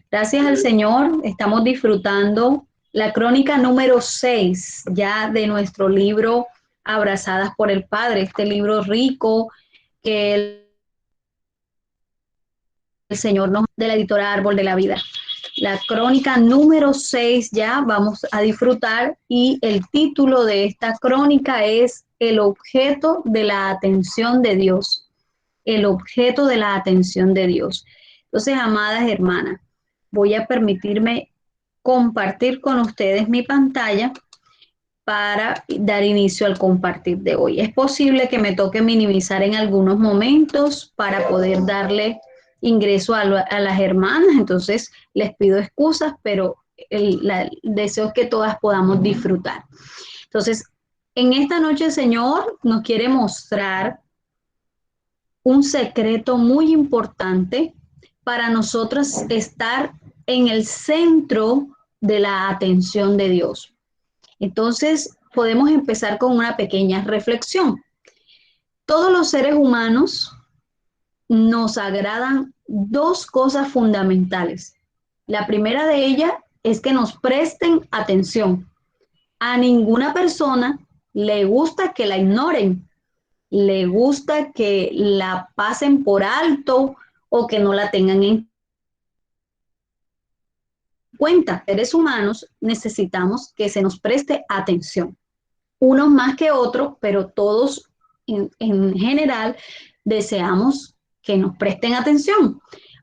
Gracias al Señor, estamos disfrutando la crónica número 6 ya de nuestro libro Abrazadas por el Padre, este libro rico que el Señor nos de la editora Árbol de la Vida. La crónica número 6 ya vamos a disfrutar y el título de esta crónica es El objeto de la atención de Dios. El objeto de la atención de Dios. Entonces, amadas hermanas, voy a permitirme compartir con ustedes mi pantalla para dar inicio al compartir de hoy. Es posible que me toque minimizar en algunos momentos para poder darle ingreso a las hermanas, entonces les pido excusas, pero el deseo es que todas podamos disfrutar. Entonces, en esta noche el Señor nos quiere mostrar un secreto muy importante para nosotros estar en el centro de la atención de Dios. Entonces, podemos empezar con una pequeña reflexión. Todos los seres humanos nos agradan dos cosas fundamentales. La primera de ellas es que nos presten atención. A ninguna persona le gusta que la ignoren, le gusta que la pasen por alto o que no la tengan en cuenta. Seres humanos necesitamos que se nos preste atención. Unos más que otros, pero todos en general deseamos que nos presten atención.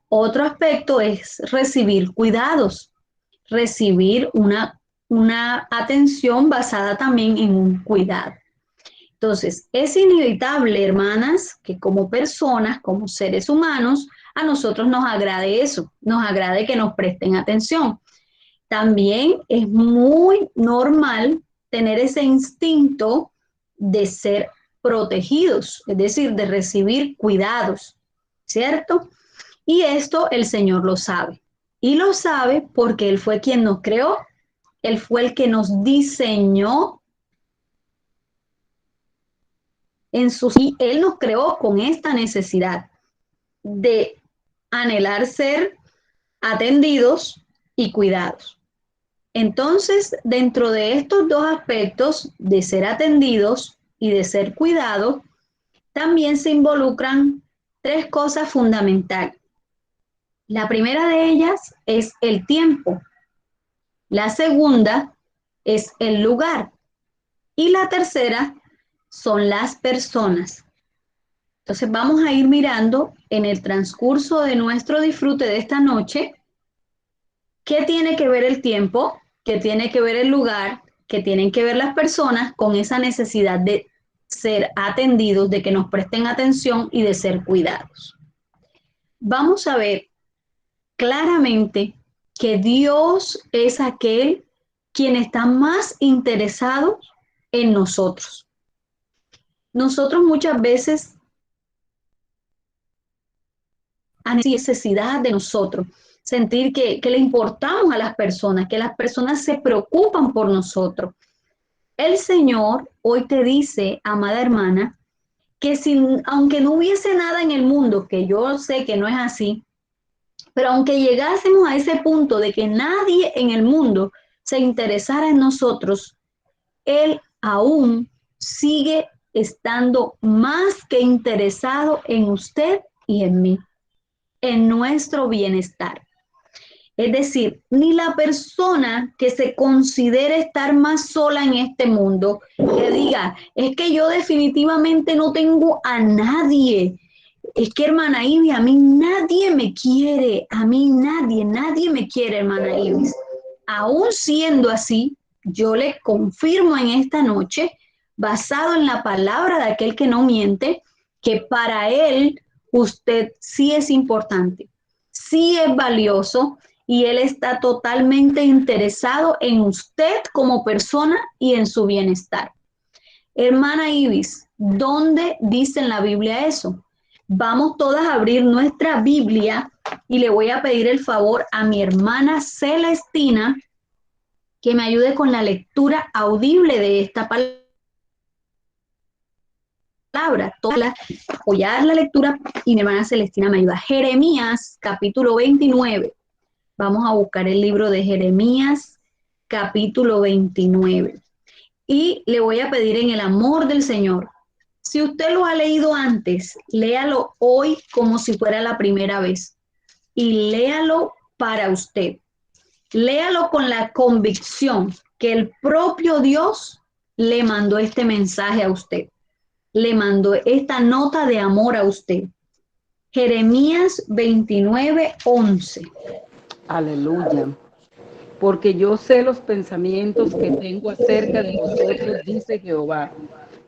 Otro aspecto es recibir cuidados, recibir una atención basada también en un cuidado. Entonces, es inevitable, hermanas, que como personas, como seres humanos, a nosotros nos agrade eso, nos agrade que nos presten atención. También es muy normal tener ese instinto de ser protegidos, es decir, de recibir cuidados, ¿cierto? Y esto el Señor lo sabe. Y lo sabe porque Él fue quien nos creó, Él fue el que nos diseñó y Él nos creó con esta necesidad de anhelar ser atendidos y cuidados. Entonces, dentro de estos dos aspectos de ser atendidos y de ser cuidados, también se involucran tres cosas fundamentales. La primera de ellas es el tiempo, la segunda es el lugar y la tercera son las personas. Entonces vamos a ir mirando en el transcurso de nuestro disfrute de esta noche qué tiene que ver el tiempo, qué tiene que ver el lugar, qué tienen que ver las personas con esa necesidad de ser atendidos, de que nos presten atención y de ser cuidados. Vamos a ver claramente que Dios es aquel quien está más interesado en nosotros. Nosotros muchas veces hay necesidad de nosotros, sentir que le importamos a que las personas se preocupan por nosotros. El Señor hoy te dice, amada hermana, que aunque no hubiese nada en el mundo, que yo sé que no es así, pero aunque llegásemos a ese punto de que nadie en el mundo se interesara en nosotros, Él aún sigue estando más que interesado en usted y en mí, en nuestro bienestar. Es decir, ni la persona que se considere estar más sola en este mundo, que diga, es que yo definitivamente no tengo a nadie. Es que, hermana Ibis, a mí nadie me quiere, a mí nadie me quiere, hermana Ibis. Aún siendo así, yo le confirmo en esta noche, basado en la palabra de aquel que no miente, que para él usted sí es importante, sí es valioso, y Él está totalmente interesado en usted como persona y en su bienestar. Hermana Ibis, ¿dónde dice en la Biblia eso? Vamos todas a abrir nuestra Biblia y le voy a pedir el favor a mi hermana Celestina que me ayude con la lectura audible de esta palabra, apoyar la lectura y mi hermana Celestina me ayuda. Jeremías capítulo 29. Vamos a buscar el libro de Jeremías, capítulo 29. Y le voy a pedir en el amor del Señor, si usted lo ha leído antes, léalo hoy como si fuera la primera vez y léalo para usted. Léalo con la convicción que el propio Dios le mandó este mensaje a usted, le mandó esta nota de amor a usted. Jeremías 29:11. Aleluya. Porque yo sé los pensamientos que tengo acerca de vosotros, dice Jehová,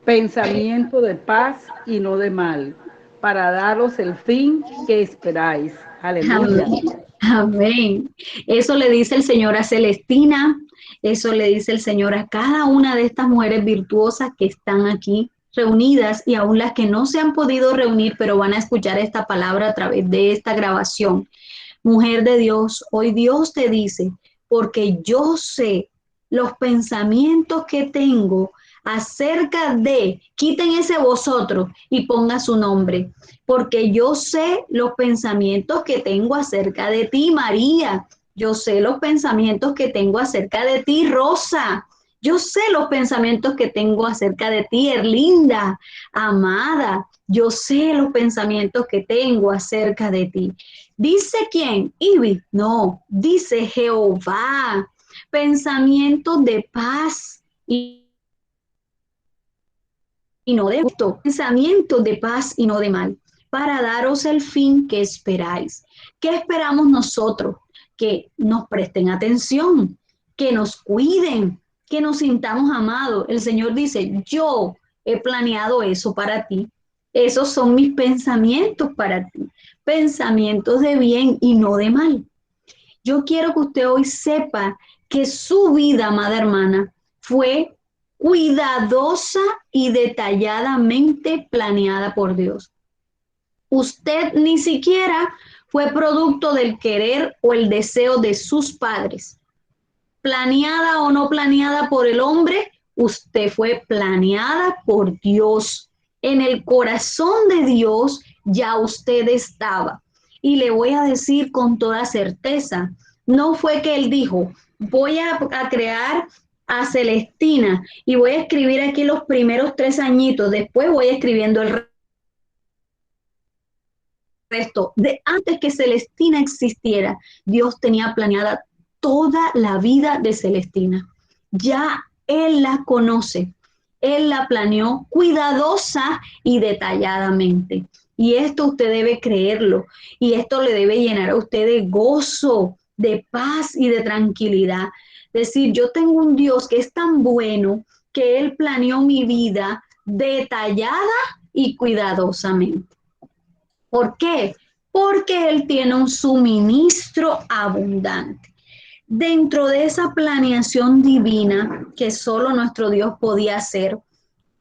pensamiento de paz y no de mal, para daros el fin que esperáis. Aleluya. Amén. Amén. Eso le dice el Señor a Celestina, eso le dice el Señor a cada una de estas mujeres virtuosas que están aquí reunidas y aún las que no se han podido reunir, pero van a escuchar esta palabra a través de esta grabación. Mujer de Dios, hoy Dios te dice, porque yo sé los pensamientos que tengo acerca de, quiten ese vosotros y ponga su nombre, porque yo sé los pensamientos que tengo acerca de ti, María. Yo sé los pensamientos que tengo acerca de ti, Rosa. Yo sé los pensamientos que tengo acerca de ti, Erlinda, amada. Yo sé los pensamientos que tengo acerca de ti. ¿Dice quién? Ibi. No, dice Jehová. Pensamientos de paz y no de gusto, pensamientos de paz y no de mal, para daros el fin que esperáis. ¿Qué esperamos nosotros? Que nos presten atención, que nos cuiden, que nos sintamos amados. El Señor dice, yo he planeado eso para ti. Esos son mis pensamientos para ti, pensamientos de bien y no de mal. Yo quiero que usted hoy sepa que su vida, amada hermana, fue cuidadosa y detalladamente planeada por Dios. Usted ni siquiera fue producto del querer o el deseo de sus padres. Planeada o no planeada por el hombre, usted fue planeada por Dios. En el corazón de Dios ya usted estaba. Y le voy a decir con toda certeza, no fue que él dijo, voy a crear a Celestina y voy a escribir aquí los primeros 3 añitos, después voy escribiendo el resto. De antes que Celestina existiera, Dios tenía planeada toda la vida de Celestina. Ya Él la conoce, Él la planeó cuidadosa y detalladamente. Y esto usted debe creerlo y esto le debe llenar a usted de gozo, de paz y de tranquilidad. Decir, yo tengo un Dios que es tan bueno que Él planeó mi vida detallada y cuidadosamente. ¿Por qué? Porque Él tiene un suministro abundante. Dentro de esa planeación divina que solo nuestro Dios podía hacer,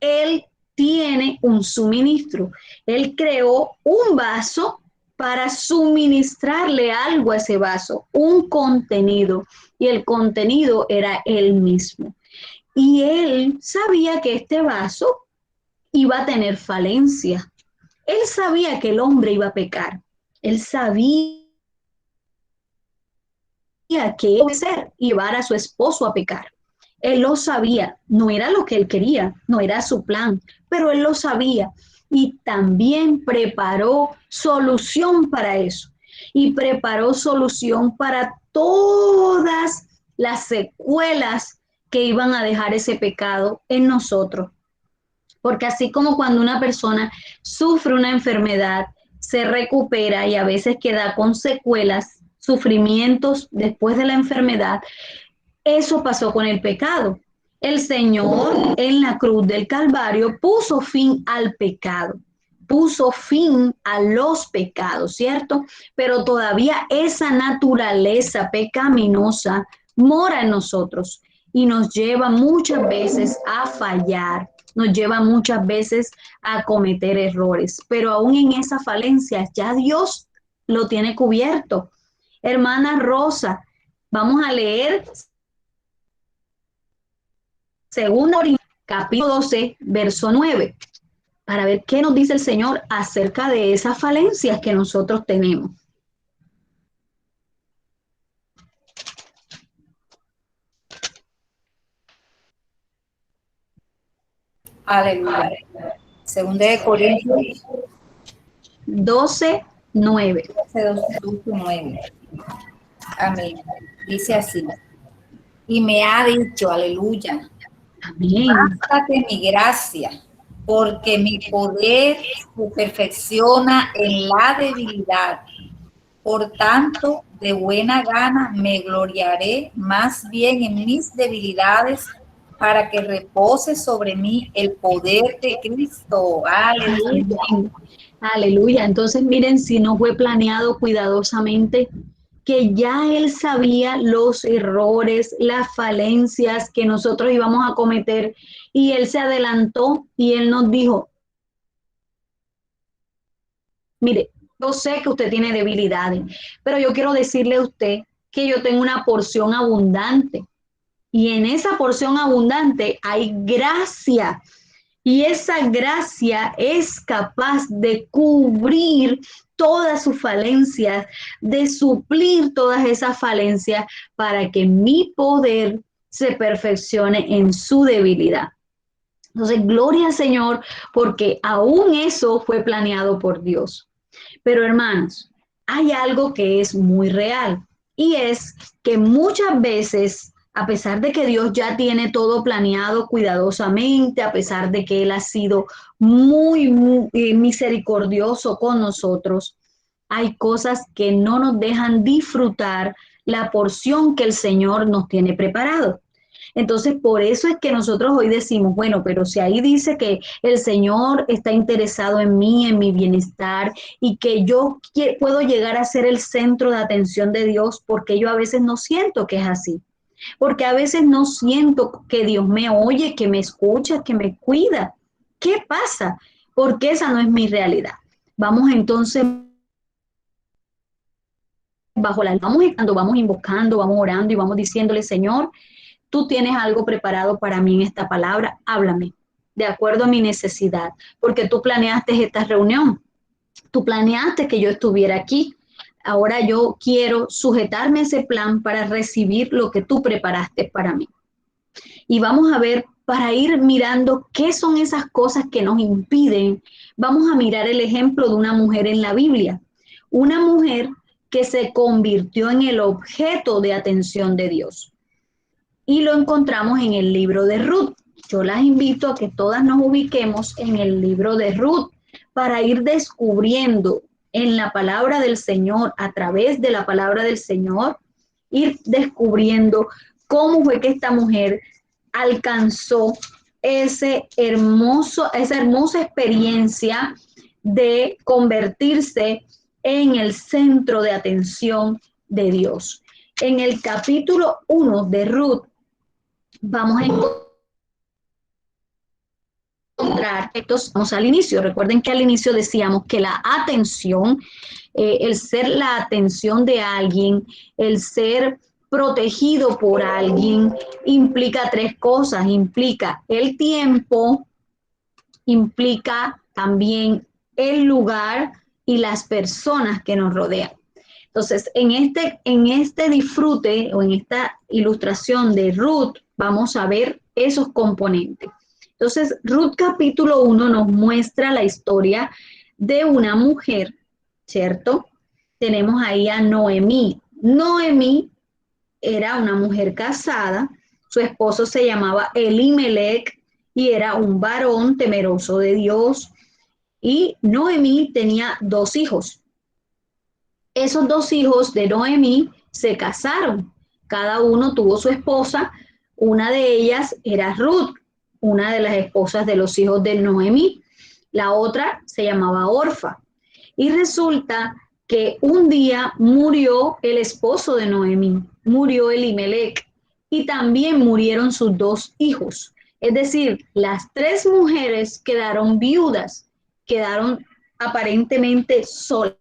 Él tiene un suministro. Él creó un vaso para suministrarle algo a ese vaso, un contenido, y el contenido era Él mismo. Y Él sabía que este vaso iba a tener falencia. Él sabía que el hombre iba a pecar. Él sabía que iba a ser llevar a su esposo a pecar. Él lo sabía, no era lo que él quería, no era su plan, pero él lo sabía y también preparó solución para eso. Y preparó solución para todas las secuelas que iban a dejar ese pecado en nosotros. Porque así como cuando una persona sufre una enfermedad, se recupera y a veces queda con secuelas, sufrimientos después de la enfermedad, eso pasó con el pecado. El Señor en la cruz del Calvario puso fin al pecado, puso fin a los pecados, ¿cierto? Pero todavía esa naturaleza pecaminosa mora en nosotros y nos lleva muchas veces a fallar, nos lleva muchas veces a cometer errores, pero aún en esas falencias ya Dios lo tiene cubierto. Hermana Rosa, vamos a leer Segunda capítulo 12, verso 9, para ver qué nos dice el Señor acerca de esas falencias que nosotros tenemos. Aleluya. Segunda de Corintios 12:9. 12:9. Amén. Dice así. Y me ha dicho, aleluya, Amén. bástate mi gracia, porque mi poder se perfecciona en la debilidad. Por tanto, de buena gana me gloriaré más bien en mis debilidades para que repose sobre mí el poder de Cristo. Aleluya. Amén. Aleluya. Entonces, miren, si no fue planeado cuidadosamente, que ya él sabía los errores, las falencias que nosotros íbamos a cometer y él se adelantó y él nos dijo, mire, yo sé que usted tiene debilidades, pero yo quiero decirle a usted que yo tengo una porción abundante y en esa porción abundante hay gracia. Y esa gracia es capaz de cubrir todas sus falencias, de suplir todas esas falencias para que mi poder se perfeccione en su debilidad. Entonces, gloria al Señor, porque aún eso fue planeado por Dios. Pero hermanos, hay algo que es muy real y es que muchas veces, a pesar de que Dios ya tiene todo planeado cuidadosamente, a pesar de que Él ha sido muy misericordioso con nosotros, hay cosas que no nos dejan disfrutar la porción que el Señor nos tiene preparado. Entonces, por eso es que nosotros hoy decimos, bueno, pero si ahí dice que el Señor está interesado en mí, en mi bienestar, y que yo puedo llegar a ser el centro de atención de Dios, porque yo a veces no siento que es así, porque a veces no siento que Dios me oye, que me escucha, que me cuida. ¿Qué pasa? Porque esa no es mi realidad. Vamos entonces vamos invocando, vamos orando y vamos diciéndole, Señor, tú tienes algo preparado para mí en esta palabra, háblame de acuerdo a mi necesidad, porque tú planeaste esta reunión, tú planeaste que yo estuviera aquí. Ahora yo quiero sujetarme a ese plan para recibir lo que tú preparaste para mí. Y vamos a ver, para ir mirando qué son esas cosas que nos impiden, vamos a mirar el ejemplo de una mujer en la Biblia. Una mujer que se convirtió en el objeto de atención de Dios. Y lo encontramos en el libro de Ruth. Yo las invito a que todas nos ubiquemos en el libro de Ruth para ir descubriendo en la palabra del Señor, a través de la palabra del Señor, ir descubriendo cómo fue que esta mujer alcanzó esa hermosa experiencia de convertirse en el centro de atención de Dios. En el capítulo 1 de Ruth, vamos a encontrar estos, vamos al inicio. Recuerden que al inicio decíamos que la atención, el ser la atención de alguien, el ser protegido por alguien, implica tres cosas. Implica el tiempo, implica también el lugar y las personas que nos rodean. Entonces, en este disfrute o en esta ilustración de Ruth, vamos a ver esos componentes. Entonces, Ruth capítulo 1 nos muestra la historia de una mujer, ¿cierto? Tenemos ahí a Noemí. Noemí era una mujer casada, su esposo se llamaba Elimelech y era un varón temeroso de Dios. Y Noemí tenía dos hijos. Esos dos hijos de Noemí se casaron. Cada uno tuvo su esposa. Una de ellas era Ruth, una de las esposas de los hijos de Noemí. La otra se llamaba Orfa. Y resulta que un día murió el esposo de Noemí, murió Elimelech, y también murieron sus dos hijos. Es decir, las tres mujeres quedaron viudas, quedaron aparentemente solas.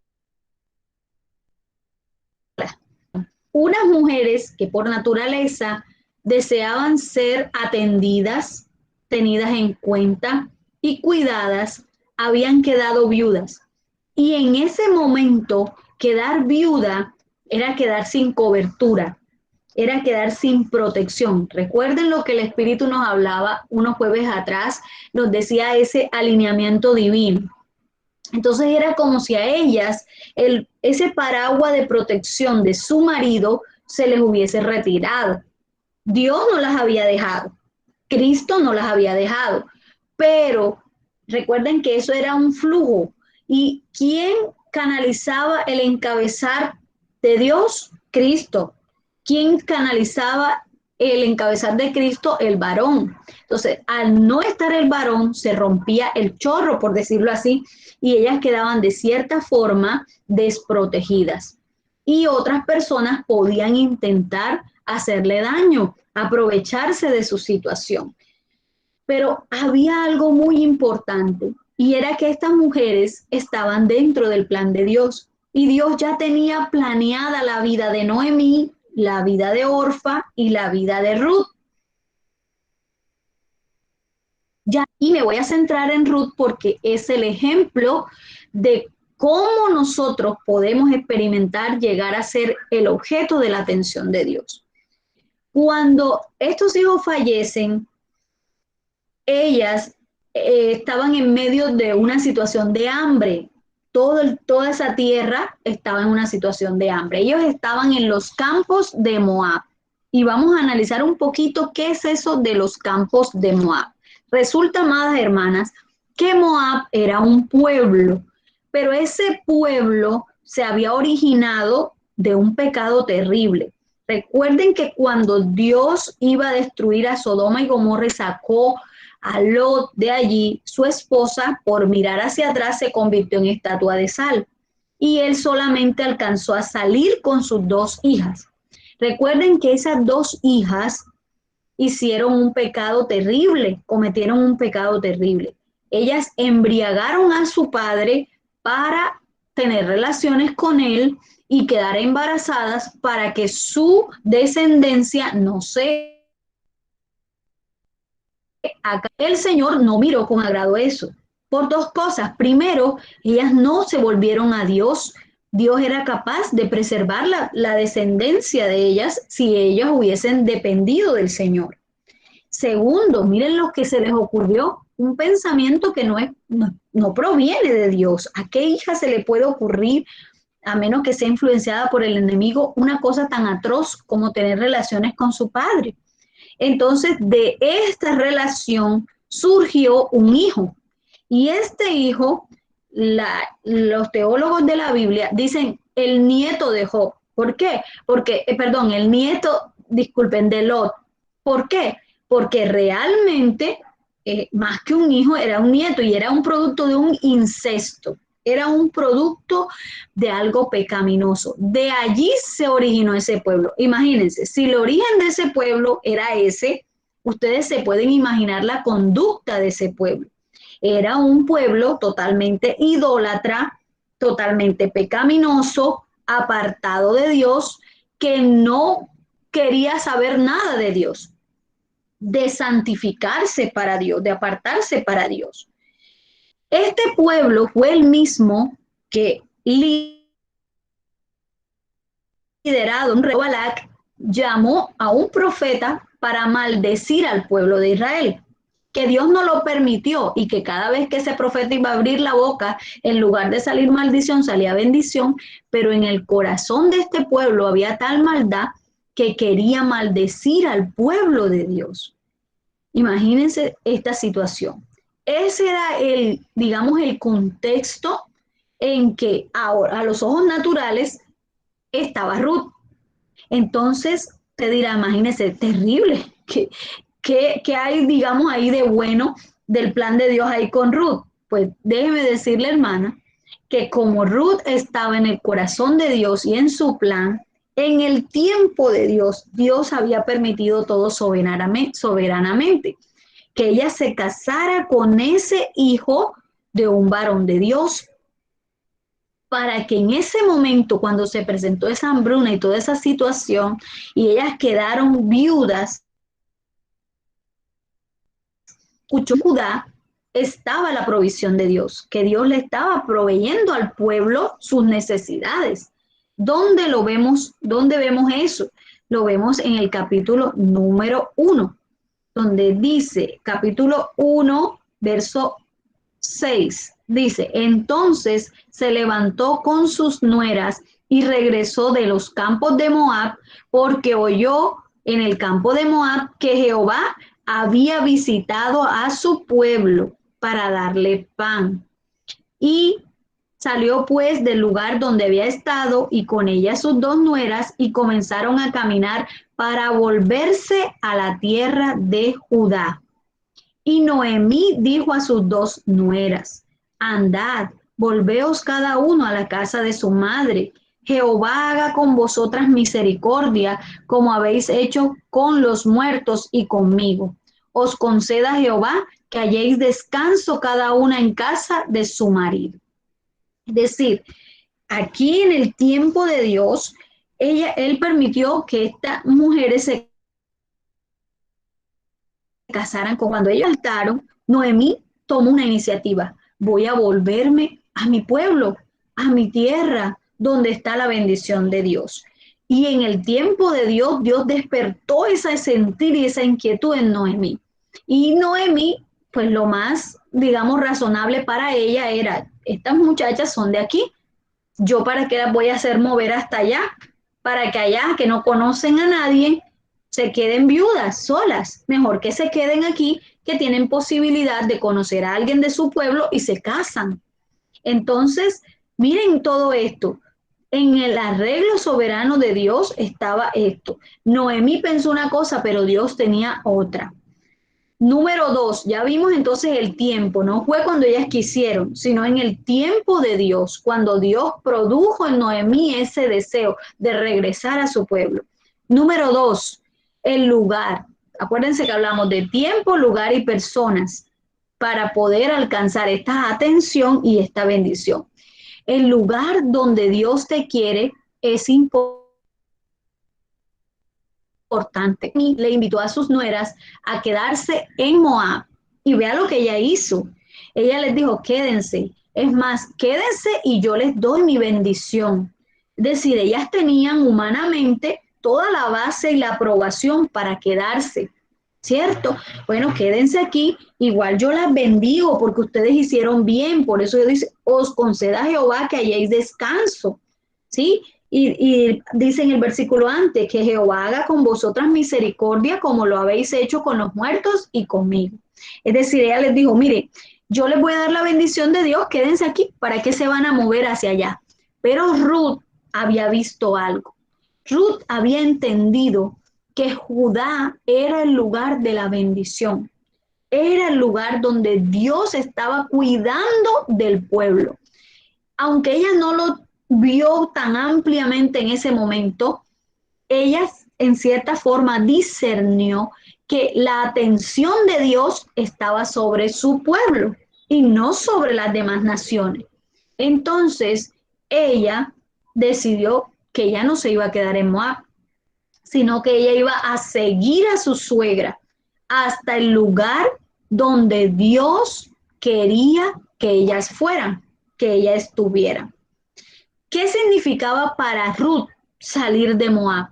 Unas mujeres que por naturaleza deseaban ser atendidas, tenidas en cuenta y cuidadas, habían quedado viudas. Y en ese momento, quedar viuda era quedar sin cobertura. era quedar sin protección. Recuerden lo que el Espíritu nos hablaba unos jueves atrás, nos decía ese alineamiento divino. Entonces era como si a ellas ese paraguas de protección de su marido se les hubiese retirado. Dios no las había dejado, Cristo no las había dejado, pero recuerden que eso era un flujo. ¿Y quién canalizaba el encabezar de Dios? Cristo. ¿Quién canalizaba el encabezar de Cristo? El varón. Entonces, al no estar el varón, se rompía el chorro, por decirlo así, y ellas quedaban de cierta forma desprotegidas. Y otras personas podían intentar hacerle daño, aprovecharse de su situación. Pero había algo muy importante y era que estas mujeres estaban dentro del plan de Dios y Dios ya tenía planeada la vida de Noemí, la vida de Orfa y la vida de Ruth. Ya, y me voy a centrar en Ruth porque es el ejemplo de cómo nosotros podemos experimentar llegar a ser el objeto de la atención de Dios. Cuando estos hijos fallecen, ellas estaban en medio de una situación de hambre. Toda esa tierra estaba en una situación de hambre. Ellos estaban en los campos de Moab. Y vamos a analizar un poquito qué es eso de los campos de Moab. Resulta, amadas hermanas, que Moab era un pueblo, pero ese pueblo se había originado de un pecado terrible. Recuerden que cuando Dios iba a destruir a Sodoma y Gomorra y sacó a Lot de allí, su esposa, por mirar hacia atrás, se convirtió en estatua de sal. Y él solamente alcanzó a salir con sus 2 hijas. Recuerden que esas 2 hijas hicieron un pecado terrible, cometieron un pecado terrible. Ellas embriagaron a su padre para tener relaciones con él y quedar embarazadas para que su descendencia no se... Acá el Señor no miró con agrado eso, por 2 cosas. Primero, ellas no se volvieron a Dios. Dios era capaz de preservar la descendencia de ellas si ellas hubiesen dependido del Señor. Segundo, miren lo que se les ocurrió, un pensamiento que no proviene de Dios. ¿A qué hija se le puede ocurrir, a menos que sea influenciada por el enemigo, una cosa tan atroz como tener relaciones con su padre? Entonces, de esta relación surgió un hijo. Y este hijo, los teólogos de la Biblia dicen el nieto de Job. ¿Por qué? Porque, el nieto, disculpen, de Lot. ¿Por qué? Porque realmente, más que un hijo, era un nieto y era un producto de un incesto. Era un producto de algo pecaminoso. De allí se originó ese pueblo. Imagínense, si el origen de ese pueblo era ese, ustedes se pueden imaginar la conducta de ese pueblo. Era un pueblo totalmente idólatra, totalmente pecaminoso, apartado de Dios, que no quería saber nada de Dios, de santificarse para Dios, de apartarse para Dios. Este pueblo fue el mismo que liderado, un rey Balac, llamó a un profeta para maldecir al pueblo de Israel, que Dios no lo permitió y que cada vez que ese profeta iba a abrir la boca, en lugar de salir maldición, salía bendición, pero en el corazón de este pueblo había tal maldad que quería maldecir al pueblo de Dios. Imagínense esta situación. Ese era el contexto en que ahora, a los ojos naturales, estaba Ruth. Entonces, te dirá, imagínense, terrible. ¿Qué hay, ahí de bueno del plan de Dios ahí con Ruth? Pues déjeme decirle, hermana, que como Ruth estaba en el corazón de Dios y en su plan, en el tiempo de Dios, Dios había permitido todo soberanamente, que ella se casara con ese hijo de un varón de Dios, para que en ese momento, cuando se presentó esa hambruna y toda esa situación, y ellas quedaron viudas, Judá, estaba la provisión de Dios, que Dios le estaba proveyendo al pueblo sus necesidades. ¿Dónde lo vemos? ¿Dónde vemos eso? lo vemos en el capítulo número 1, donde dice, capítulo 1, verso 6, dice, entonces se levantó con sus nueras y regresó de los campos de Moab, porque oyó en el campo de Moab que Jehová había visitado a su pueblo para darle pan. Y salió pues del lugar donde había estado y con ella sus dos nueras y comenzaron a caminar para volverse a la tierra de Judá. Y Noemí dijo a sus dos nueras, andad, volveos cada uno a la casa de su madre. Jehová haga con vosotras misericordia, como habéis hecho con los muertos y conmigo. Os conceda Jehová que halléis descanso cada una en casa de su marido. Es decir, aquí en el tiempo de Dios, él permitió que estas mujeres se casaran. Cuando ellos saltaron, Noemí tomó una iniciativa. Voy a volverme a mi pueblo, a mi tierra, donde está la bendición de Dios. Y en el tiempo de Dios, Dios despertó ese sentir y esa inquietud en Noemí. Y Noemí, pues lo más, digamos, razonable para ella era, estas muchachas son de aquí, yo para qué las voy a hacer mover hasta allá, para que allá, que no conocen a nadie, se queden viudas, solas. Mejor que se queden aquí, que tienen posibilidad de conocer a alguien de su pueblo y se casan. Entonces, miren todo esto. En el arreglo soberano de Dios estaba esto. Noemí pensó una cosa, pero Dios tenía otra. Número 2, ya vimos entonces el tiempo, no fue cuando ellas quisieron, sino en el tiempo de Dios, cuando Dios produjo en Noemí ese deseo de regresar a su pueblo. Número 2, el lugar. Acuérdense que hablamos de tiempo, lugar y personas para poder alcanzar esta atención y esta bendición. El lugar donde Dios te quiere es importante. Le invitó a sus nueras a quedarse en Moab y vea lo que ella hizo. Ella les dijo, quédense. Es más, quédense y yo les doy mi bendición. Es decir, ellas tenían humanamente toda la base y la aprobación para quedarse, ¿cierto? Bueno, quédense aquí, igual yo las bendigo porque ustedes hicieron bien, por eso yo dice, os conceda Jehová que halléis descanso, ¿sí? Y dice en el versículo antes que Jehová haga con vosotras misericordia como lo habéis hecho con los muertos y conmigo. Es decir, ella les dijo, mire, yo les voy a dar la bendición de Dios, quédense aquí, ¿para qué se van a mover hacia allá? Pero Ruth había visto algo. Ruth había entendido que Judá era el lugar de la bendición, era el lugar donde Dios estaba cuidando del pueblo. Aunque ella no lo vio tan ampliamente en ese momento, ella en cierta forma discernió que la atención de Dios estaba sobre su pueblo y no sobre las demás naciones. Entonces, ella decidió que ella no se iba a quedar en Moab, sino que ella iba a seguir a su suegra hasta el lugar donde Dios quería que ellas fueran, que ella estuviera. ¿Qué significaba para Ruth salir de Moab?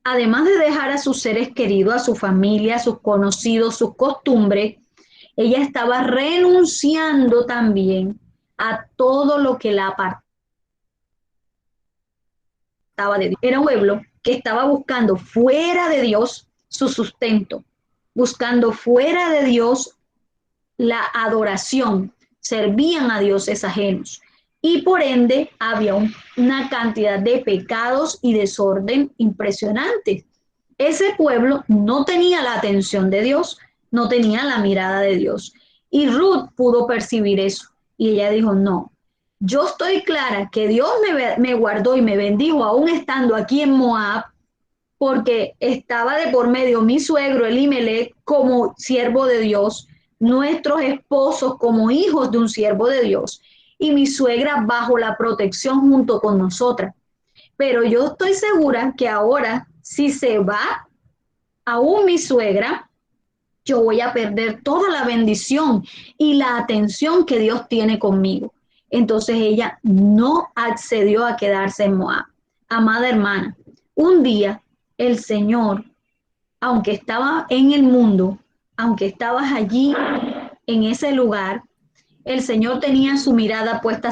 Además de dejar a sus seres queridos, a su familia, a sus conocidos, sus costumbres, ella estaba renunciando también a todo lo que la apartaba de Dios. Era un pueblo que estaba buscando fuera de Dios su sustento, buscando fuera de Dios la adoración, servían a dioses ajenos y por ende había una cantidad de pecados y desorden impresionantes. Ese pueblo no tenía la atención de Dios, no tenía la mirada de Dios. Y Ruth pudo percibir eso. Y ella dijo, no, yo estoy clara que Dios me guardó y me bendijo aún estando aquí en Moab, porque estaba de por medio mi suegro Elimelech como siervo de Dios, nuestros esposos como hijos de un siervo de Dios y mi suegra bajo la protección junto con nosotras. Pero yo estoy segura que ahora, si se va aún mi suegra, yo voy a perder toda la bendición y la atención que Dios tiene conmigo. Entonces ella no accedió a quedarse en Moab. Amada hermana, un día el Señor, aunque estaba en el mundo, aunque estabas allí en ese lugar, el Señor tenía su mirada puesta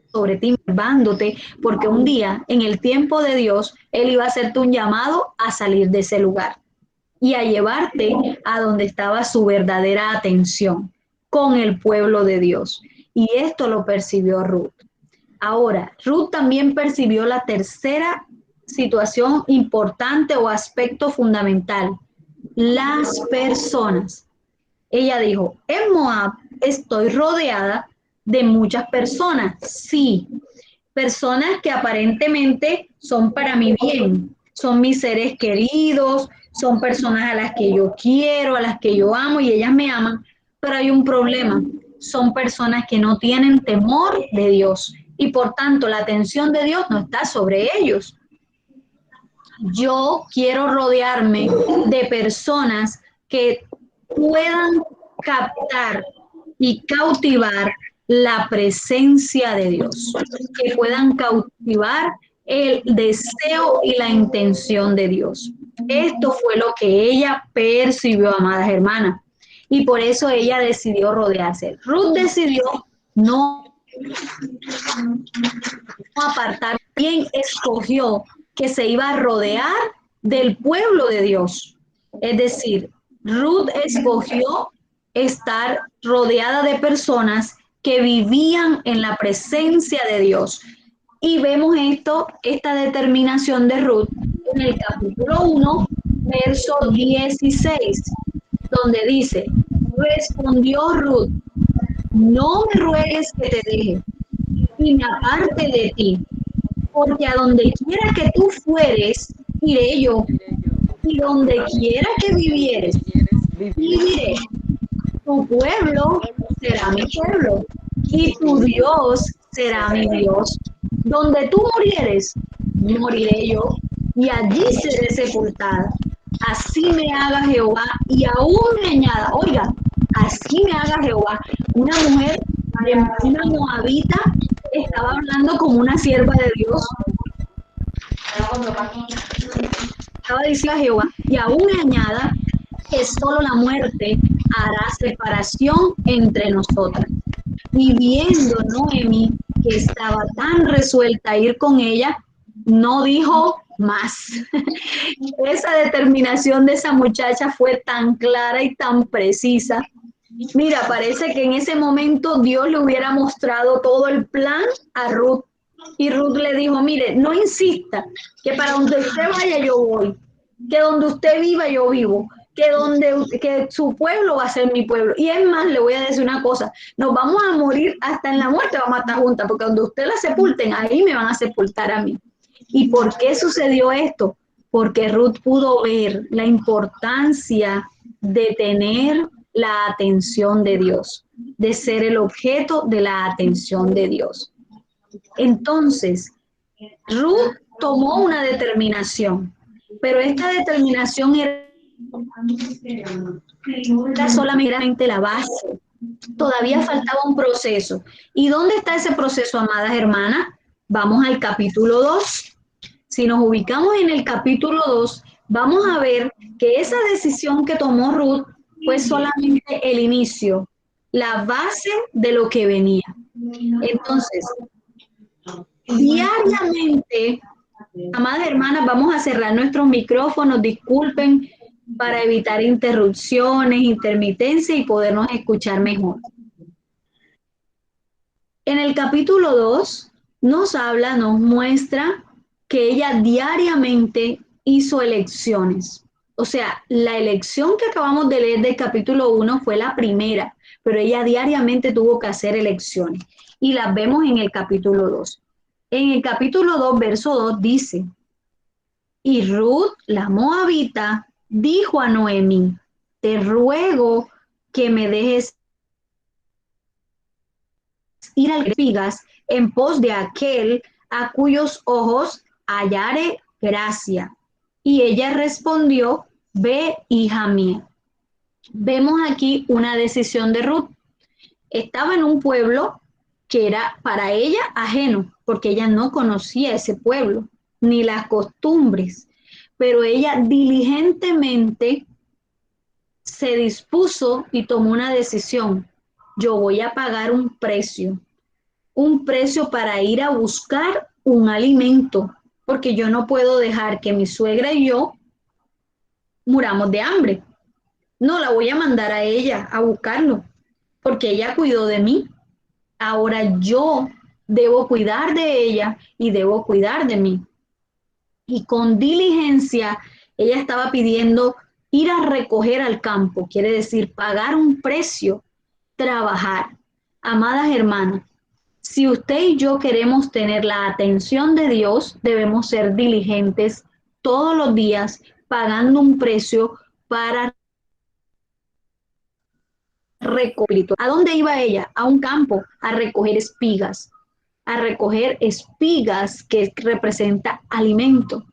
sobre ti, observándote, porque un día, en el tiempo de Dios, Él iba a hacerte un llamado a salir de ese lugar y a llevarte a donde estaba su verdadera atención, con el pueblo de Dios. Y esto lo percibió Ruth. Ahora, Ruth también percibió la tercera situación importante o aspecto fundamental, las personas. Ella dijo, en Moab estoy rodeada de muchas personas, sí, personas que aparentemente son para mi bien, son mis seres queridos, son personas a las que yo quiero, a las que yo amo y ellas me aman, pero hay un problema, son personas que no tienen temor de Dios y por tanto la atención de Dios no está sobre ellos. Yo quiero rodearme de personas que puedan captar y cautivar la presencia de Dios, que puedan cautivar el deseo y la intención de Dios. Esto fue lo que ella percibió, amadas hermanas, y por eso ella decidió rodearse. Ruth decidió no apartar, quien escogió que se iba a rodear del pueblo de Dios. Es decir, Ruth escogió estar rodeada de personas que vivían en la presencia de Dios. Y vemos esta determinación de Ruth en el capítulo 1, verso 16, donde dice, respondió Ruth, no me ruegues que te deje y me aparte de ti, porque a donde quiera que tú fueres, iré yo, y donde quiera que vivieres, viviré. Tu pueblo será mi pueblo, y tu Dios será mi Dios. Donde tú murieres, moriré yo, y allí seré sepultada. Así me haga Jehová, y aún me añada, oiga, así me haga Jehová. Una mujer, una moabita, estaba hablando como una sierva de Dios. Estaba diciendo a Jehová, y aún me añada que solo la muerte hará separación entre nosotras. Y viendo Noemi que estaba tan resuelta a ir con ella, no dijo más. Esa determinación de esa muchacha fue tan clara y tan precisa. Mira, parece que en ese momento Dios le hubiera mostrado todo el plan a Ruth. Y Ruth le dijo, mire, no insista, que para donde usted vaya yo voy, que donde usted viva yo vivo, que su pueblo va a ser mi pueblo. Y es más, le voy a decir una cosa, nos vamos a morir hasta en la muerte, vamos a estar juntas, porque donde usted la sepulten, ahí me van a sepultar a mí. ¿Y por qué sucedió esto? Porque Ruth pudo ver la importancia de tener la atención de Dios, de ser el objeto de la atención de Dios. Entonces, Ruth tomó una determinación, pero esta determinación era solamente la base. Todavía faltaba un proceso. ¿Y dónde está ese proceso, amadas hermanas? Vamos al capítulo 2. Si nos ubicamos en el capítulo 2, vamos a ver que esa decisión que tomó Ruth fue solamente el inicio, la base de lo que venía. Entonces, diariamente, amadas hermanas, vamos a cerrar nuestros micrófonos, disculpen, para evitar interrupciones, intermitencia y podernos escuchar mejor. En el capítulo 2 nos habla, nos muestra que ella diariamente hizo elecciones. O sea, la elección que acabamos de leer del capítulo 1 fue la primera, pero ella diariamente tuvo que hacer elecciones. Y las vemos en el capítulo 2. En el capítulo 2, verso 2 dice, y Ruth, la moabita, dijo a Noemi, te ruego que me dejes ir al espigas en pos de aquel a cuyos ojos hallare gracia. Y ella respondió, ve, hija mía. Vemos aquí una decisión de Ruth. Estaba en un pueblo que era para ella ajeno, porque ella no conocía ese pueblo, ni las costumbres, pero ella diligentemente se dispuso y tomó una decisión. Yo voy a pagar un precio para ir a buscar un alimento, porque yo no puedo dejar que mi suegra y yo muramos de hambre. No, la voy a mandar a ella a buscarlo, porque ella cuidó de mí. Ahora yo debo cuidar de ella y debo cuidar de mí. Y con diligencia, ella estaba pidiendo ir a recoger al campo, quiere decir pagar un precio, trabajar. Amadas hermanas, si usted y yo queremos tener la atención de Dios, debemos ser diligentes todos los días, pagando un precio para recoger. ¿A dónde iba ella? A un campo, a recoger espigas que representa alimento.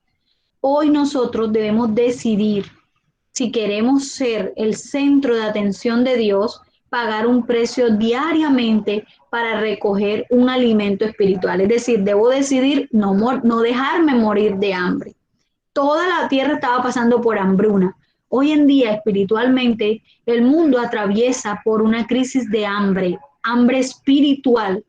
Hoy nosotros debemos decidir si queremos ser el centro de atención de Dios, pagar un precio diariamente para recoger un alimento espiritual. Es decir, debo decidir no dejarme morir de hambre. Toda la tierra estaba pasando por hambruna. Hoy en día, espiritualmente, el mundo atraviesa por una crisis de hambre espiritual,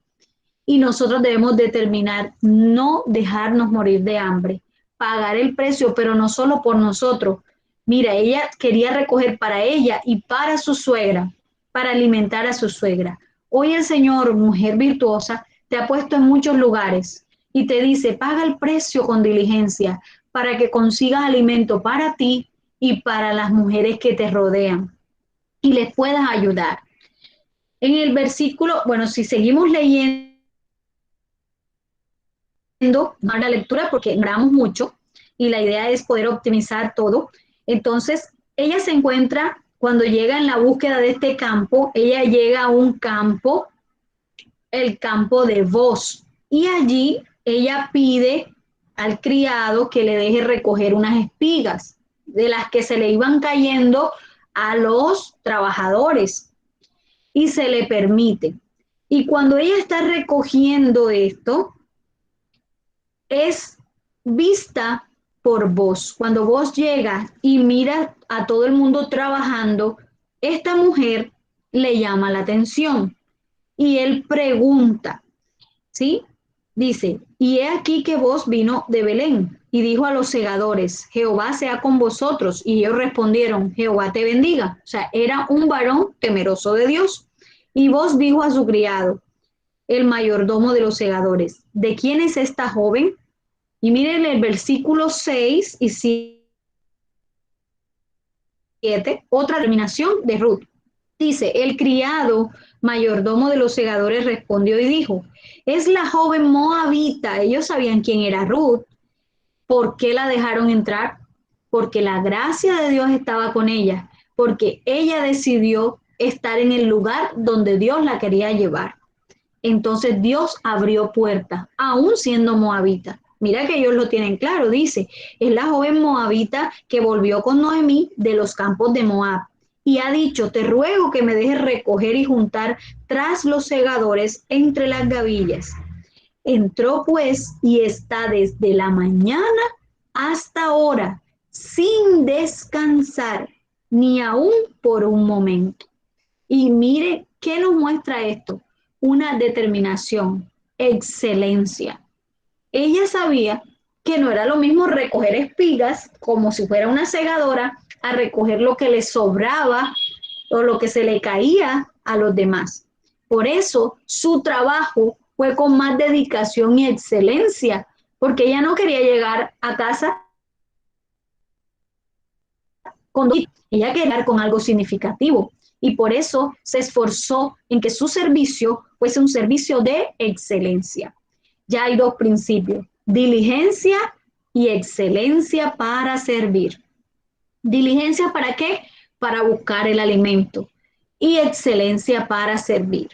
y nosotros debemos determinar no dejarnos morir de hambre, pagar el precio, pero no solo por nosotros. Mira, ella quería recoger para ella y para su suegra, para alimentar a su suegra. Hoy el Señor, mujer virtuosa, te ha puesto en muchos lugares y te dice, paga el precio con diligencia para que consigas alimento para ti y para las mujeres que te rodean y les puedas ayudar. En el versículo, bueno, si seguimos leyendo a la lectura porque ignoramos mucho y la idea es poder optimizar todo. Entonces, ella se encuentra, cuando llega en la búsqueda de este campo, ella llega a un campo, el campo de Booz, y allí ella pide al criado que le deje recoger unas espigas de las que se le iban cayendo a los trabajadores, y se le permite. Y cuando ella está recogiendo esto, es vista por Booz. Cuando Booz llega y mira a todo el mundo trabajando, esta mujer le llama la atención y él pregunta, ¿sí? Dice, y he aquí que Booz vino de Belén y dijo a los segadores, Jehová sea con vosotros. Y ellos respondieron, Jehová te bendiga. O sea, era un varón temeroso de Dios. Y Booz dijo a su criado, el mayordomo de los segadores, ¿de quién es esta joven? Y miren el versículo 6 y 7, otra terminación de Ruth. Dice, el criado mayordomo de los segadores respondió y dijo, es la joven moabita. Ellos sabían quién era Ruth. ¿Por qué la dejaron entrar? Porque la gracia de Dios estaba con ella, porque ella decidió estar en el lugar donde Dios la quería llevar. Entonces Dios abrió puertas, aún siendo moabita. Mira que ellos lo tienen claro, dice, es la joven moabita que volvió con Noemí de los campos de Moab y ha dicho, te ruego que me dejes recoger y juntar tras los segadores entre las gavillas. Entró pues y está desde la mañana hasta ahora, sin descansar, ni aún por un momento. Y mire, ¿qué nos muestra esto? Una determinación, excelencia. Ella sabía que no era lo mismo recoger espigas como si fuera una segadora a recoger lo que le sobraba o lo que se le caía a los demás. Por eso su trabajo fue con más dedicación y excelencia, porque ella no quería llegar a casa ella quería llegar con algo significativo. Y por eso se esforzó en que su servicio fuese un servicio de excelencia. Ya hay dos principios, diligencia y excelencia para servir. Diligencia ¿para qué? Para buscar el alimento y excelencia para servir.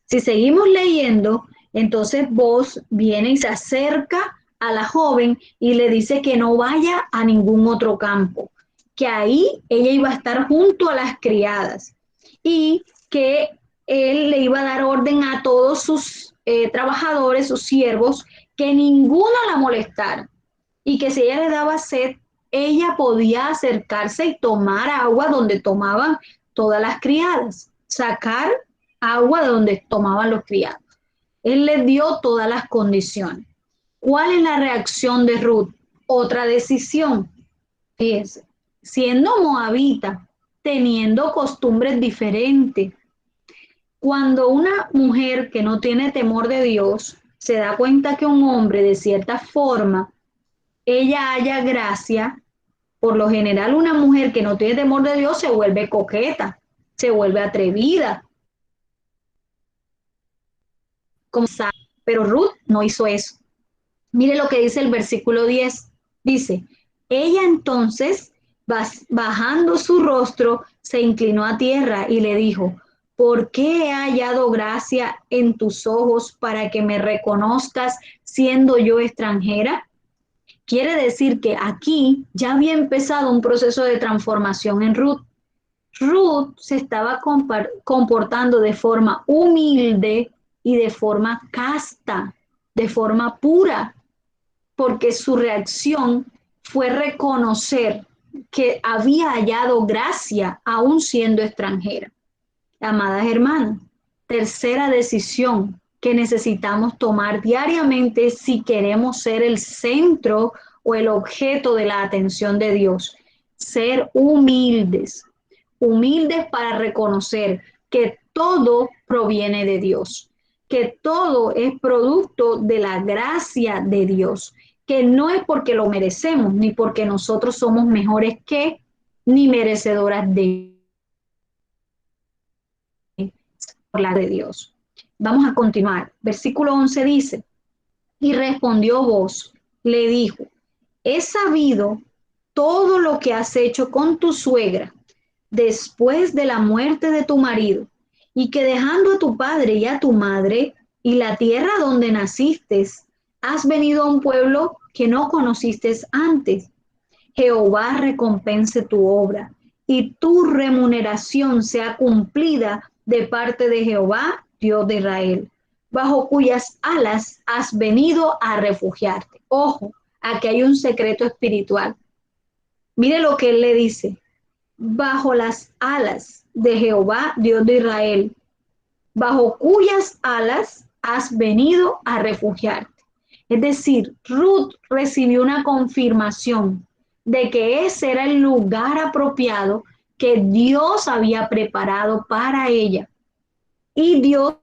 Si seguimos leyendo, entonces Booz viene y se acerca a la joven y le dice que no vaya a ningún otro campo, que ahí ella iba a estar junto a las criadas y que él le iba a dar orden a todos sus trabajadores, sus siervos, que ninguno la molestara. y que si ella le daba sed, ella podía acercarse y tomar agua donde tomaban todas las criadas, sacar agua de donde tomaban los criados. Él le dio todas las condiciones. ¿Cuál es la reacción de Ruth? Otra decisión. Fíjense, siendo moabita, teniendo costumbres diferentes, cuando una mujer que no tiene temor de Dios se da cuenta que un hombre de cierta forma, ella haya gracia, por lo general una mujer que no tiene temor de Dios se vuelve coqueta, se vuelve atrevida, como sabe. Pero Ruth no hizo eso. Mire lo que dice el versículo 10. Dice, ella entonces, bajando su rostro, se inclinó a tierra y le dijo, ¿por qué he hallado gracia en tus ojos para que me reconozcas siendo yo extranjera? Quiere decir que aquí ya había empezado un proceso de transformación en Ruth. Ruth se estaba comportando de forma humilde y de forma casta, de forma pura, porque su reacción fue reconocer que había hallado gracia aún siendo extranjera. Amadas hermanas, tercera decisión que necesitamos tomar diariamente si queremos ser el centro o el objeto de la atención de Dios. Ser humildes, humildes para reconocer que todo proviene de Dios, que todo es producto de la gracia de Dios, que no es porque lo merecemos, ni porque nosotros somos mejores que, ni merecedoras de la de Dios. Vamos a continuar. Versículo 11 dice, y respondió Booz, le dijo, he sabido todo lo que has hecho con tu suegra después de la muerte de tu marido, y que dejando a tu padre y a tu madre y la tierra donde naciste, has venido a un pueblo que no conociste antes. Jehová recompense tu obra y tu remuneración sea cumplida de parte de Jehová, Dios de Israel, bajo cuyas alas has venido a refugiarte. Ojo, aquí hay un secreto espiritual. Mire lo que él le dice. Bajo las alas de Jehová, Dios de Israel, bajo cuyas alas has venido a refugiarte. Es decir, Ruth recibió una confirmación de que ese era el lugar apropiado que Dios había preparado para ella. Y Dios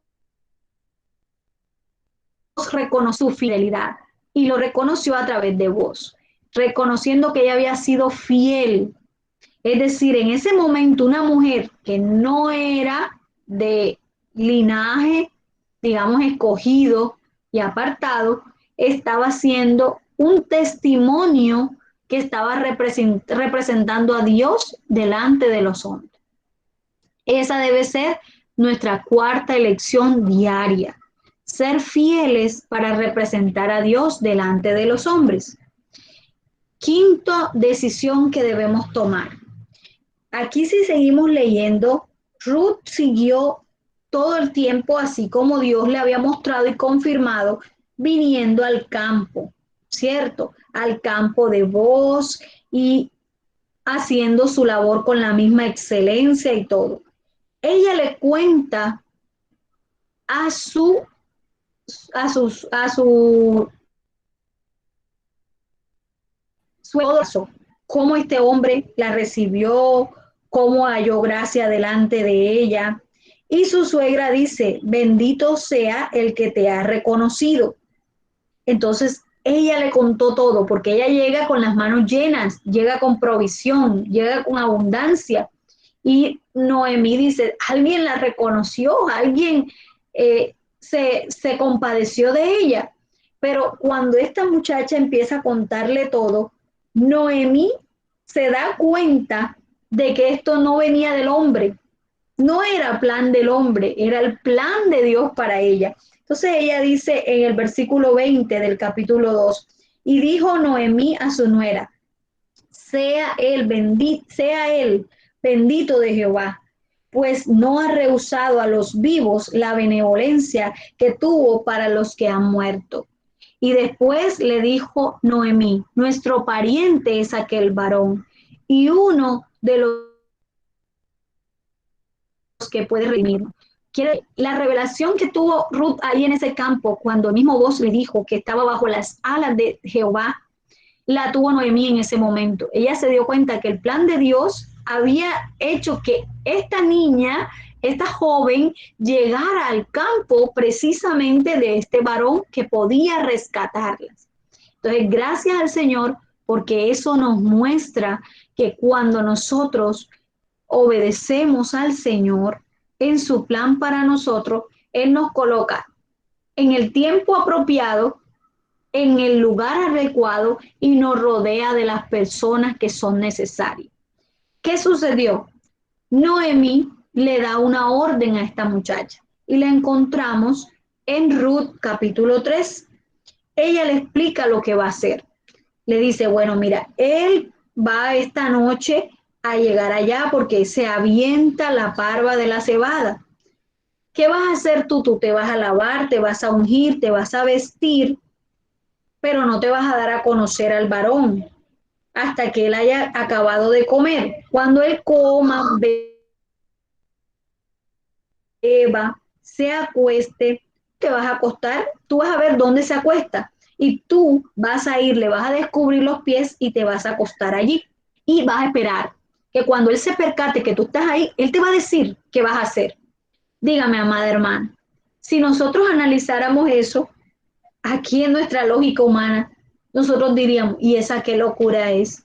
reconoció su fidelidad y lo reconoció a través de Booz, reconociendo que ella había sido fiel. Es decir, en ese momento una mujer que no era de linaje, digamos, escogido y apartado, estaba siendo un testimonio que estaba representando a Dios delante de los hombres. Esa debe ser nuestra cuarta elección diaria, ser fieles para representar a Dios delante de los hombres. Quinta decisión que debemos tomar. Aquí si seguimos leyendo, Ruth siguió todo el tiempo así como Dios le había mostrado y confirmado, viniendo al campo, ¿cierto? Al campo de Booz y haciendo su labor con la misma excelencia y todo. Ella le cuenta a su esposo cómo este hombre la recibió, cómo halló gracia delante de ella. Y su suegra dice, bendito sea el que te ha reconocido. Entonces ella le contó todo, porque ella llega con las manos llenas, llega con provisión, llega con abundancia. Y Noemí dice, alguien la reconoció, alguien se compadeció de ella. Pero cuando esta muchacha empieza a contarle todo, Noemí se da cuenta de que esto no venía del hombre, no era plan del hombre, era el plan de Dios para ella. Entonces ella dice en el versículo 20 del capítulo 2, y dijo Noemí a su nuera, sea él bendito de Jehová, pues no ha rehusado a los vivos la benevolencia que tuvo para los que han muerto. Y después le dijo Noemí, nuestro pariente es aquel varón, y uno de los que puede redimir. La revelación que tuvo Ruth ahí en ese campo, cuando el mismo Boaz le dijo que estaba bajo las alas de Jehová, la tuvo Noemí en ese momento. Ella se dio cuenta que el plan de Dios había hecho que esta niña, esta joven, llegara al campo precisamente de este varón que podía rescatarlas. Entonces, gracias al Señor, porque eso nos muestra que cuando nosotros obedecemos al Señor en su plan para nosotros, Él nos coloca en el tiempo apropiado, en el lugar adecuado y nos rodea de las personas que son necesarias. ¿Qué sucedió? Noemí le da una orden a esta muchacha y la encontramos en Ruth capítulo 3. Ella le explica lo que va a hacer. Le dice, bueno, mira, él va esta noche a llegar allá porque se avienta la parva de la cebada. ¿Qué vas a hacer tú? Tú te vas a lavar, te vas a ungir, te vas a vestir, pero no te vas a dar a conocer al varón hasta que él haya acabado de comer. Cuando él coma, beba, se acueste, te vas a acostar, tú vas a ver dónde se acuesta y tú vas a ir, le vas a descubrir los pies y te vas a acostar allí y vas a esperar que cuando él se percate que tú estás ahí, él te va a decir qué vas a hacer. Dígame, amada hermana, si nosotros analizáramos eso aquí en nuestra lógica humana, nosotros diríamos, ¿y esa qué locura es?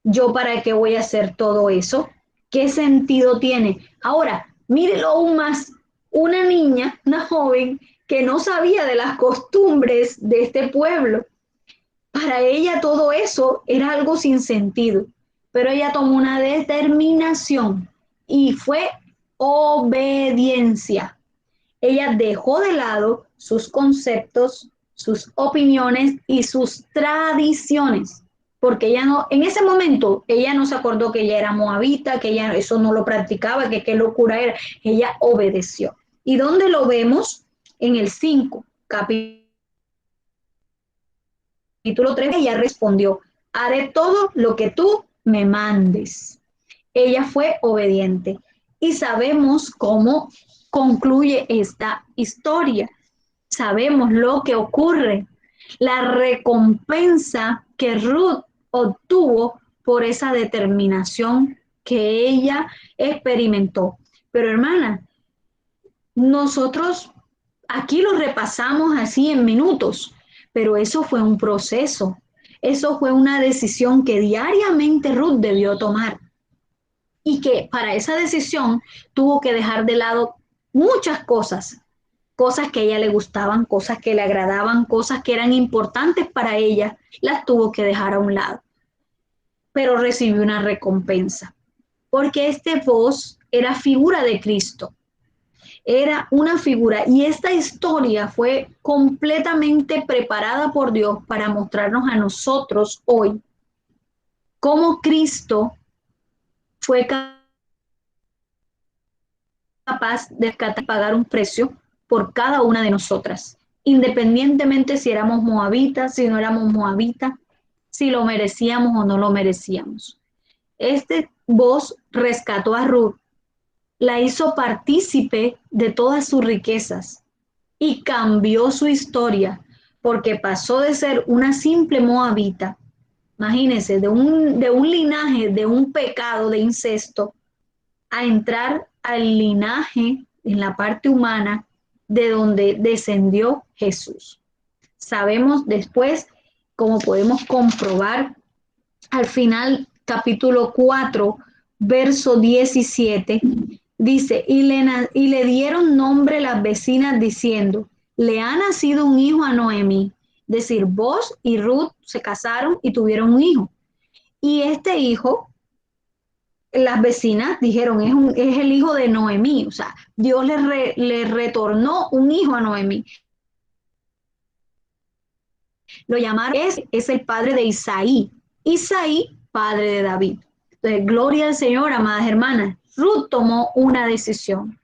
¿Yo para qué voy a hacer todo eso? ¿Qué sentido tiene? Ahora, mírelo aún más, una niña, una joven que no sabía de las costumbres de este pueblo. Para ella todo eso era algo sin sentido, pero ella tomó una determinación y fue obediencia. Ella dejó de lado sus conceptos, sus opiniones y sus tradiciones, porque ella no, en ese momento, ella no se acordó que ella era moabita, que ella eso no lo practicaba, que qué locura era. Ella obedeció. ¿Y dónde lo vemos? En el 5, capítulo 3, ella respondió, haré todo lo que tú me mandes. Ella fue obediente. Y sabemos cómo concluye esta historia. Sabemos lo que ocurre, la recompensa que Ruth obtuvo por esa determinación que ella experimentó. Pero hermana, nosotros aquí lo repasamos así en minutos, pero eso fue un proceso, eso fue una decisión que diariamente Ruth debió tomar y que para esa decisión tuvo que dejar de lado muchas cosas, cosas que a ella le gustaban, cosas que le agradaban, cosas que eran importantes para ella, las tuvo que dejar a un lado. Pero recibió una recompensa, porque este Boaz era figura de Cristo, era una figura, y esta historia fue completamente preparada por Dios para mostrarnos a nosotros hoy cómo Cristo fue capaz de pagar un precio por cada una de nosotras, independientemente si éramos moabitas, si no éramos moabitas, si lo merecíamos o no lo merecíamos. Este Boaz rescató a Ruth, la hizo partícipe de todas sus riquezas y cambió su historia, porque pasó de ser una simple moabita, imagínense, de un linaje, de un pecado de incesto, a entrar al linaje en la parte humana de donde descendió Jesús. Sabemos después, como podemos comprobar, al final, capítulo 4, verso 17, dice, y le dieron nombre las vecinas diciendo, le ha nacido un hijo a Noemí. Es decir, Boaz y Ruth se casaron y tuvieron un hijo. Y este hijo, las vecinas dijeron, es el hijo de Noemí, o sea, Dios le retornó un hijo a Noemí. Lo llamaron, es el padre de Isaí, Isaí, padre de David. Entonces, gloria al Señor, amadas hermanas. Ruth tomó una decisión.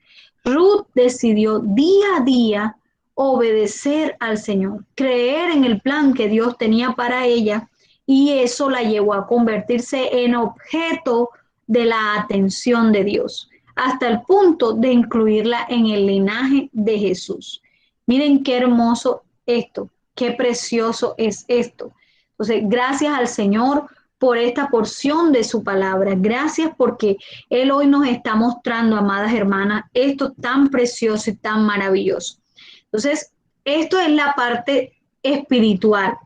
Ruth decidió día a día obedecer al Señor, creer en el plan que Dios tenía para ella, y eso la llevó a convertirse en objeto de la atención de Dios, hasta el punto de incluirla en el linaje de Jesús. Miren qué hermoso esto, qué precioso es esto. Entonces, gracias al Señor por esta porción de su palabra. Gracias porque Él hoy nos está mostrando, amadas hermanas, esto tan precioso y tan maravilloso. Entonces, esto es la parte espiritual,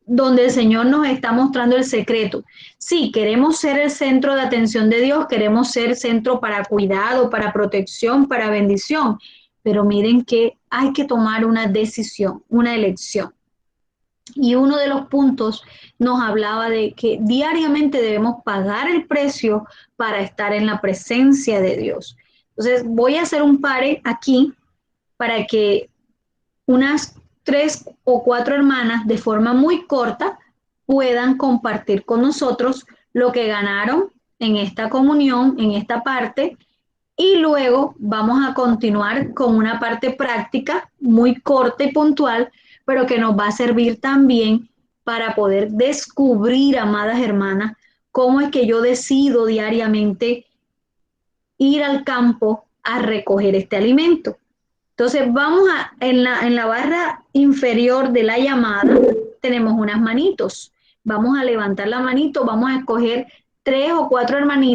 donde el Señor nos está mostrando el secreto. Sí, queremos ser el centro de atención de Dios, queremos ser centro para cuidado, para protección, para bendición, pero miren que hay que tomar una decisión, una elección. Y uno de los puntos nos hablaba de que diariamente debemos pagar el precio para estar en la presencia de Dios. Entonces, voy a hacer un pare aquí para que unas 3 o 4 hermanas de forma muy corta puedan compartir con nosotros lo que ganaron en esta comunión, en esta parte, y luego vamos a continuar con una parte práctica muy corta y puntual, pero que nos va a servir también para poder descubrir, amadas hermanas, cómo es que yo decido diariamente ir al campo a recoger este alimento. Entonces vamos en la barra inferior de la llamada tenemos unas manitos. Vamos a levantar la manito, vamos a escoger 3 o 4 hermanitos